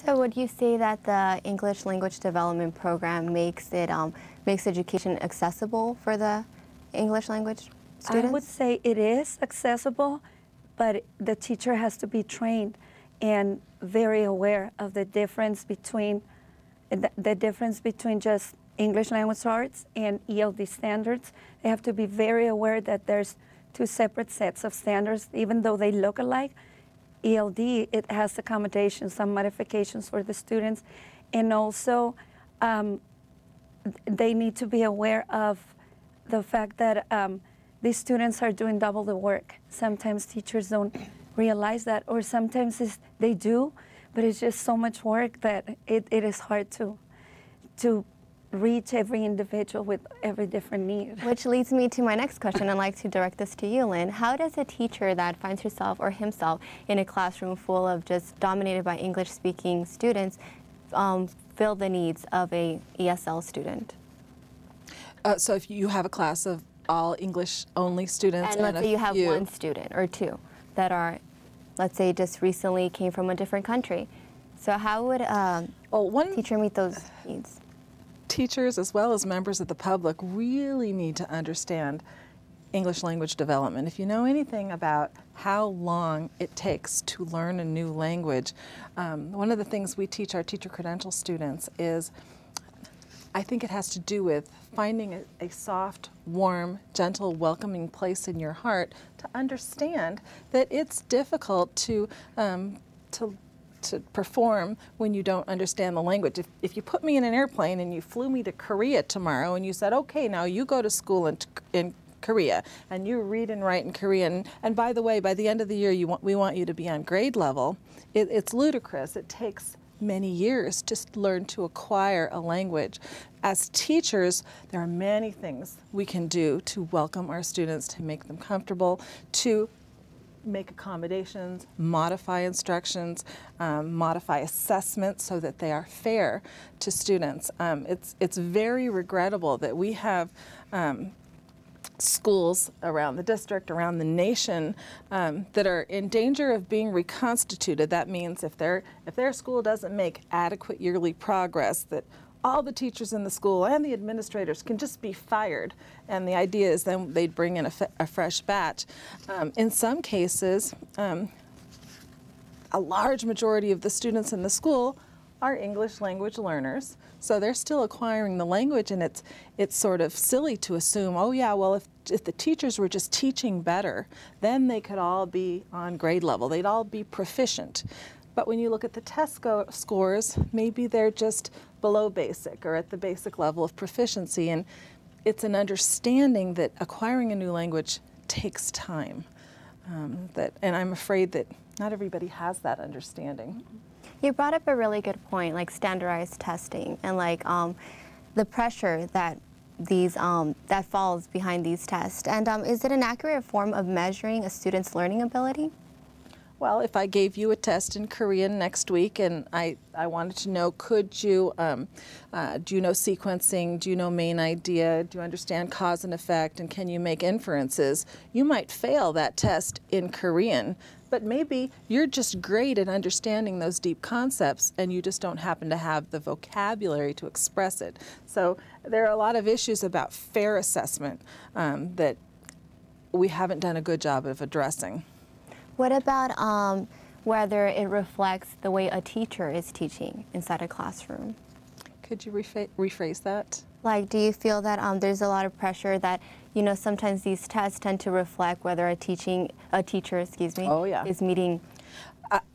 So would you say that the English language development program makes education accessible for the English language students? I would say it is accessible, but the teacher has to be trained and very aware of the difference between just English language arts and ELD standards. They have to be very aware that there's two separate sets of standards, even though they look alike. ELD, it has accommodations, some modifications for the students, and also they need to be aware of the fact that these students are doing double the work. Sometimes teachers don't realize that, or sometimes they do, but it's just so much work that it is hard to reach every individual with every different need. Which leads me to my next question. I'd like to direct this to you, Lynn. How does a teacher that finds herself or himself in a classroom full of just dominated by English-speaking students fill the needs of a ESL student? So if you have a class of all English-only students, and let's say you have one student or two that are, let's say, just recently came from a different country. So how would a teacher meet those needs? Teachers, as well as members of the public, really need to understand English language development. If you know anything about how long it takes to learn a new language, one of the things we teach our teacher credential students is, I think it has to do with finding a soft, warm, gentle, welcoming place in your heart to understand that it's difficult to perform when you don't understand the language. If you put me in an airplane and you flew me to Korea tomorrow and you said, okay, now you go to school in Korea and you read and write in Korean, and by the way, by the end of the year we want you to be on grade level, it's ludicrous. It takes many years to learn to acquire a language. As teachers, there are many things we can do to welcome our students, to make them comfortable, to make accommodations, modify instructions, modify assessments so that they are fair to students. It's very regrettable that we have schools around the district, around the nation, that are in danger of being reconstituted. That means if their school doesn't make adequate yearly progress, that all the teachers in the school and the administrators can just be fired, and the idea is then they'd bring in a fresh batch. In some cases, a large majority of the students in the school are English language learners, so they're still acquiring the language, and it's sort of silly to assume, oh yeah, well if the teachers were just teaching better, then they could all be on grade level, they'd all be proficient. But when you look at the test scores, maybe they're just below basic or at the basic level of proficiency, and it's an understanding that acquiring a new language takes time. And I'm afraid that not everybody has that understanding. You brought up a really good point, like standardized testing and like the pressure that that falls behind these tests. And is it an accurate form of measuring a student's learning ability? Well, if I gave you a test in Korean next week and I wanted to know, could you, do you know sequencing, do you know main idea, do you understand cause and effect, and can you make inferences, you might fail that test in Korean. But maybe you're just great at understanding those deep concepts and you just don't happen to have the vocabulary to express it. So there are a lot of issues about fair assessment that we haven't done a good job of addressing. What about whether it reflects the way a teacher is teaching inside a classroom? Could you rephrase that? Like, do you feel that there's a lot of pressure that, you know, sometimes these tests tend to reflect whether a teacher, oh, yeah, is meeting?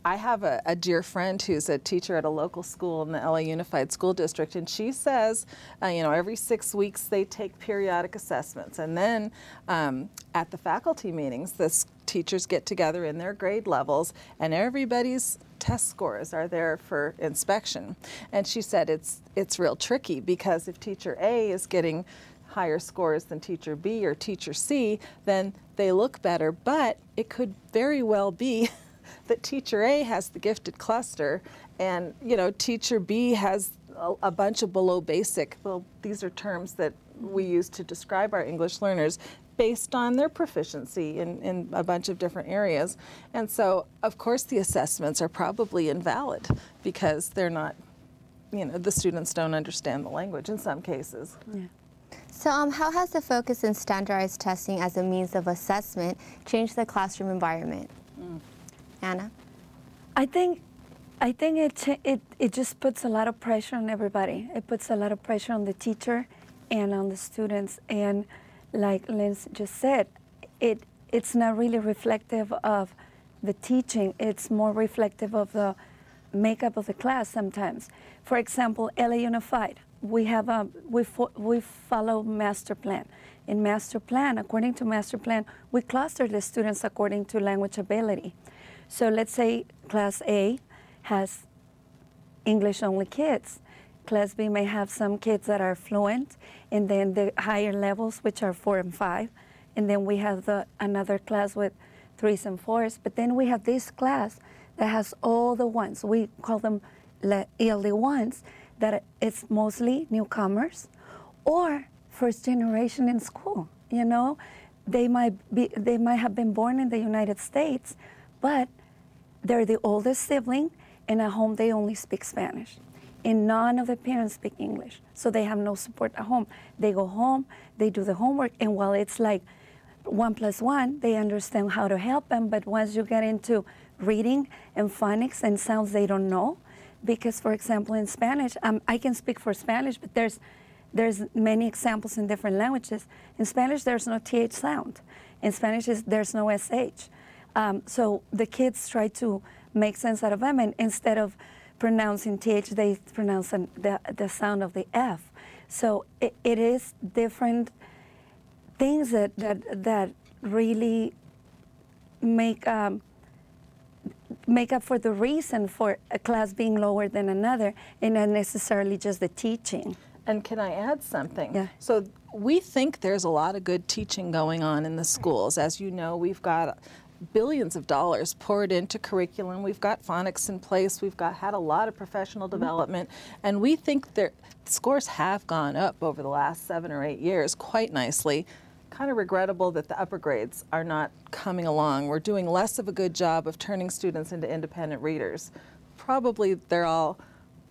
I have a dear friend who's a teacher at a local school in the LA Unified School District, and she says, you know, every 6 weeks they take periodic assessments, and then at the faculty meetings, the teachers get together in their grade levels, and everybody's test scores are there for inspection. And she said it's real tricky, because if teacher A is getting higher scores than teacher B or teacher C, then they look better, but it could very well be that teacher A has the gifted cluster and, you know, teacher B has a bunch of below basic. Well, these are terms that we use to describe our English learners. based on their proficiency in a bunch of different areas. And so, of course, the assessments are probably invalid because they're not, you know, the students don't understand the language in some cases. Yeah. So how has the focus in standardized testing as a means of assessment changed the classroom environment? Anna? I think it just puts a lot of pressure on everybody. It puts a lot of pressure on the teacher and on the students. And like Lynn just said, it's not really reflective of the teaching. It's more reflective of the makeup of the class sometimes. For example, LA Unified, we have we follow master plan. In master plan, according to master plan, we cluster the students according to language ability. So let's say class A has English-only kids. Class B may have some kids that are fluent, and then the higher levels, which are 4 and 5, and then we have another class with 3s and 4s. But then we have this class that has all the ones. We call them ELD ones, that it's mostly newcomers or first generation in school. You know, they might have been born in the United States, but they're the oldest sibling, and at home they only speak Spanish. And none of the parents speak English, so they have no support at home. They go home, they do the homework, and while it's like 1 + 1, they understand how to help them, but once you get into reading and phonics and sounds they don't know, because for example in Spanish, I can speak for Spanish, but there's many examples in different languages. In Spanish, there's no TH sound. In Spanish, there's no SH. So the kids try to make sense out of them, and instead of pronouncing TH, they pronounce the sound of the F. So it is different things that really make up for the reason for a class being lower than another, and not necessarily just the teaching. And can I add something? Yeah. So we think there's a lot of good teaching going on in the schools. As you know, we've got billions of dollars poured into curriculum. We've got phonics in place. We've had a lot of professional development. And we think scores have gone up over the last 7 or 8 years quite nicely. Kind of regrettable that the upper grades are not coming along. We're doing less of a good job of turning students into independent readers. Probably they're all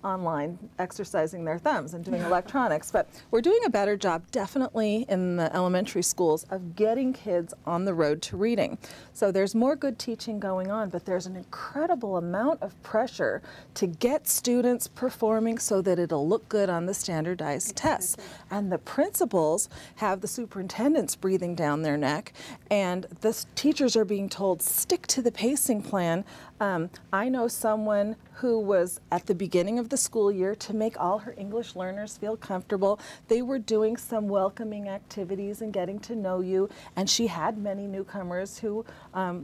online exercising their thumbs and doing electronics, but we're doing a better job definitely in the elementary schools of getting kids on the road to reading. So there's more good teaching going on, but there's an incredible amount of pressure to get students performing so that it'll look good on the standardized tests. And the principals have the superintendents breathing down their neck, and the teachers are being told, stick to the pacing plan. I know someone who was at the beginning of the school year, to make all her English learners feel comfortable, they were doing some welcoming activities and getting to know you, and she had many newcomers who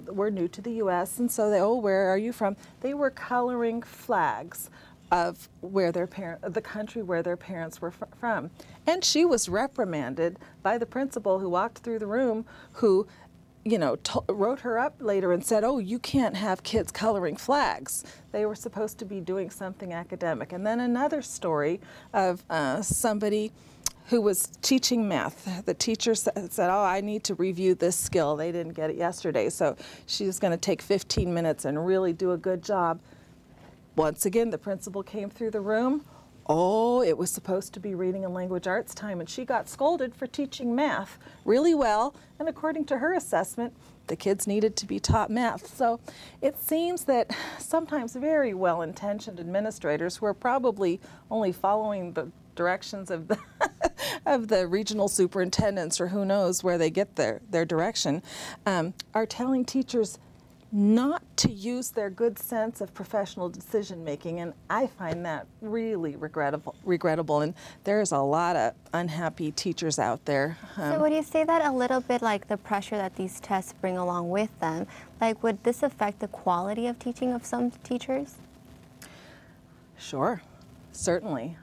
were new to the U.S., and so oh, where are you from? They were coloring flags of where the country where their parents were from. And she was reprimanded by the principal who walked through the room, who wrote her up later and said, oh, you can't have kids coloring flags. They were supposed to be doing something academic. And then another story of somebody who was teaching math. The teacher said, oh, I need to review this skill. They didn't get it yesterday, so she's going to take 15 minutes and really do a good job. Once again, the principal came through the room. Oh, it was supposed to be reading and language arts time, and she got scolded for teaching math really well, and according to her assessment, the kids needed to be taught math. So it seems that sometimes very well-intentioned administrators who are probably only following the directions of the, of the regional superintendents, or who knows where they get their direction, are telling teachers not to use their good sense of professional decision making, and I find that really regrettable, and there's a lot of unhappy teachers out there. So would you say that a little bit like the pressure that these tests bring along with them, like would this affect the quality of teaching of some teachers? Sure, certainly.